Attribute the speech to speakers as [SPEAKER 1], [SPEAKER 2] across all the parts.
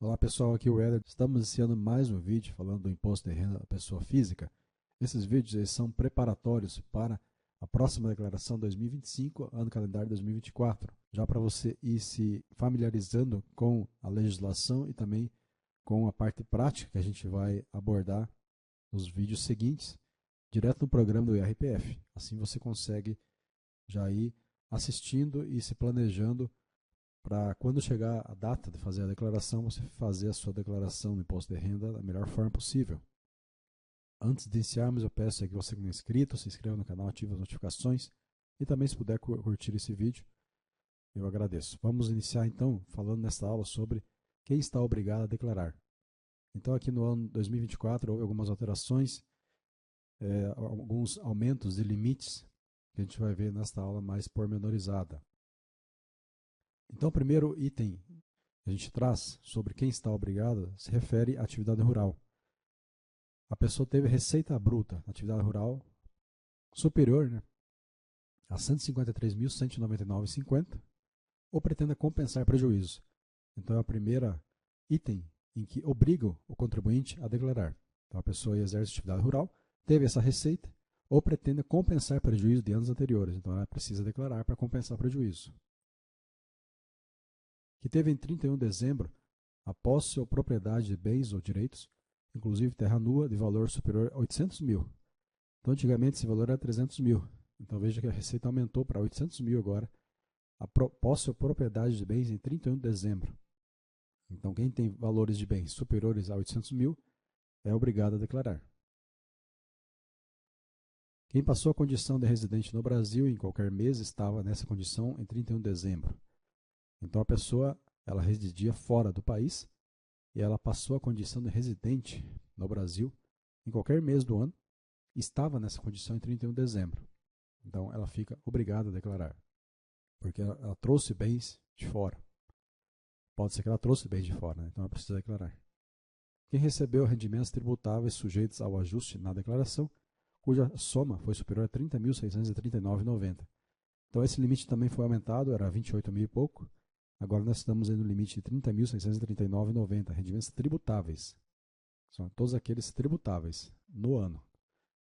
[SPEAKER 1] Olá pessoal, aqui é o Éder. Estamos iniciando mais um vídeo falando do imposto de renda da pessoa física. Esses vídeos eles são preparatórios para a próxima declaração 2025, ano calendário 2024, já para você ir se familiarizando com a legislação e também com a parte prática que a gente vai abordar nos vídeos seguintes, direto no programa do IRPF. Assim você consegue já ir assistindo e se planejando para quando chegar a data de fazer a declaração, você fazer a sua declaração do imposto de renda da melhor forma possível. Antes de iniciarmos, eu peço que você que não é inscrito, se inscreva no canal, ative as notificações e também se puder curtir esse vídeo, eu agradeço. Vamos iniciar então falando nesta aula sobre quem está obrigado a declarar. Então aqui no ano 2024 houve algumas alterações, alguns aumentos de limites que a gente vai ver nesta aula mais pormenorizada. Então, o primeiro item que a gente traz sobre quem está obrigado se refere à atividade rural. A pessoa teve receita bruta na atividade rural superior, a R$ 153.199,50 ou pretenda compensar prejuízo. Então, é o primeiro item em que obriga o contribuinte a declarar. Então, a pessoa exerce atividade rural, teve essa receita ou pretende compensar prejuízo de anos anteriores. Então, ela precisa declarar para compensar prejuízo. Que teve em 31 de dezembro a posse ou propriedade de bens ou direitos, inclusive terra nua, de valor superior a 800 mil. Então, antigamente esse valor era 300 mil. Então, veja que a receita aumentou para 800 mil agora, a posse ou propriedade de bens em 31 de dezembro. Então, quem tem valores de bens superiores a 800 mil é obrigado a declarar. Quem passou a condição de residente no Brasil em qualquer mês estava nessa condição em 31 de dezembro. Então, a pessoa ela residia fora do país e ela passou a condição de residente no Brasil em qualquer mês do ano e estava nessa condição em 31 de dezembro. Então, ela fica obrigada a declarar, porque ela trouxe bens de fora. Pode ser que ela trouxe bens de fora, né? Então ela precisa declarar. Quem recebeu rendimentos tributáveis sujeitos ao ajuste na declaração, cuja soma foi superior a R$ 30.639,90. Então, esse limite também foi aumentado, era 28 mil e pouco. Agora nós estamos no limite de R$ 30.639,90, rendimentos tributáveis. São todos aqueles tributáveis no ano.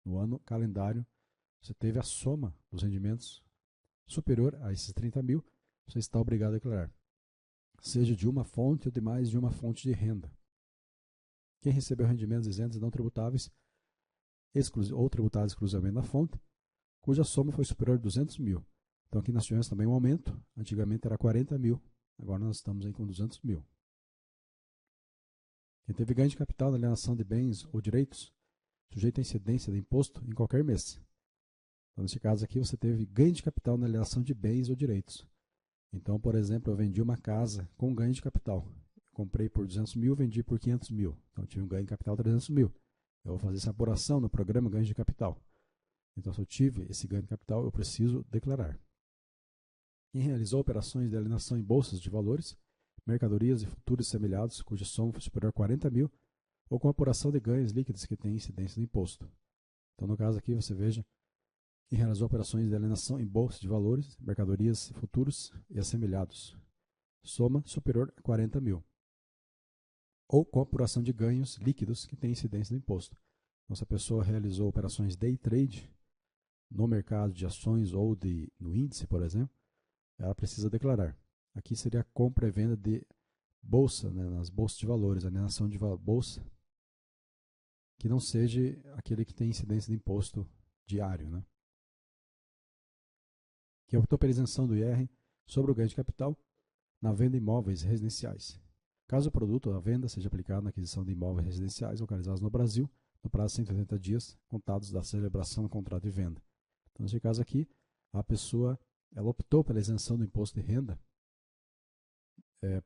[SPEAKER 1] No ano calendário, você teve a soma dos rendimentos superior a esses 30 mil, você está obrigado a declarar. Seja de uma fonte ou de mais de uma fonte de renda. Quem recebeu rendimentos isentos e não tributáveis, ou tributados exclusivamente na fonte, cuja soma foi superior a 200 mil. Então aqui nós tivemos também um aumento, antigamente era 40 mil, agora nós estamos aí com 200 mil. Quem teve ganho de capital na alienação de bens ou direitos, sujeito à incidência de imposto em qualquer mês. Então, nesse caso aqui, você teve ganho de capital na alienação de bens ou direitos. Então, por exemplo, eu vendi uma casa com ganho de capital. Comprei por 200 mil, vendi por 500 mil. Então, eu tive um ganho de capital de 300 mil. Eu vou fazer essa apuração no programa ganho de capital. Então, se eu tive esse ganho de capital, eu preciso declarar. Quem realizou operações de alienação em bolsas de valores, mercadorias e futuros semelhados, cuja soma foi superior a 40 mil, ou com apuração de ganhos líquidos que têm incidência do imposto. Então, no caso aqui, você veja quem realizou operações de alienação em bolsas de valores, mercadorias, futuros e assemelhados. Soma superior a 40 mil. Ou com apuração de ganhos líquidos que têm incidência do imposto. Então, se a pessoa realizou operações day trade no mercado de ações ou no índice, por exemplo, ela precisa declarar. Aqui seria a compra e venda de bolsa, nas bolsas de valores, alienação de bolsa, que não seja aquele que tem incidência de imposto diário, que optou pela isenção do IR sobre o ganho de capital na venda de imóveis residenciais. Caso o produto ou a venda seja aplicado na aquisição de imóveis residenciais localizados no Brasil, no prazo de 180 dias, contados da celebração do contrato de venda. Então, nesse caso aqui, a pessoa ela optou pela isenção do imposto de renda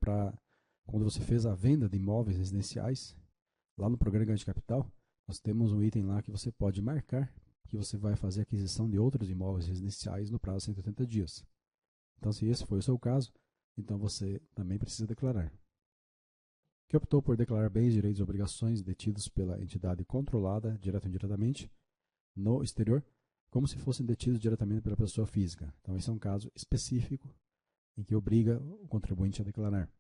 [SPEAKER 1] para quando você fez a venda de imóveis residenciais, lá no programa de ganho de capital, nós temos um item lá que você pode marcar que você vai fazer a aquisição de outros imóveis residenciais no prazo de 180 dias. Então, se esse foi o seu caso, então você também precisa declarar. Que optou por declarar bens, direitos e obrigações detidos pela entidade controlada, direto ou indiretamente, no exterior, como se fossem detidos diretamente pela pessoa física. Então, esse é um caso específico em que obriga o contribuinte a declarar.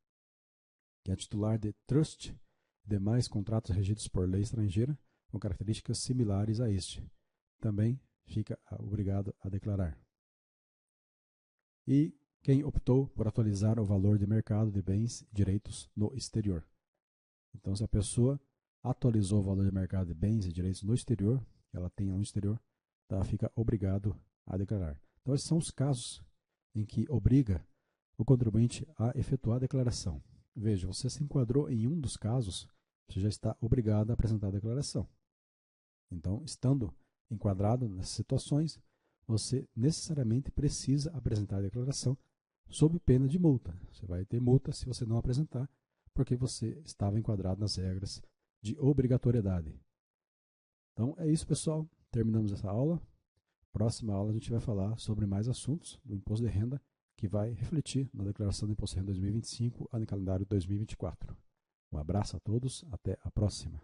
[SPEAKER 1] que é titular de trust e demais contratos regidos por lei estrangeira com características similares a este. Também fica obrigado a declarar. E quem optou por atualizar o valor de mercado de bens e direitos no exterior. Então, se a pessoa atualizou o valor de mercado de bens e direitos no exterior, ela tem no exterior, ela fica obrigado a declarar. Então, esses são os casos em que obriga o contribuinte a efetuar a declaração. Veja, você se enquadrou em um dos casos, você já está obrigado a apresentar a declaração. Então, estando enquadrado nessas situações, você necessariamente precisa apresentar a declaração sob pena de multa. Você vai ter multa se você não apresentar, porque você estava enquadrado nas regras de obrigatoriedade. Então, é isso, pessoal. Terminamos essa aula. Próxima aula a gente vai falar sobre mais assuntos do imposto de renda que vai refletir na declaração do imposto de renda 2025 no calendário 2024. Um abraço a todos, até a próxima.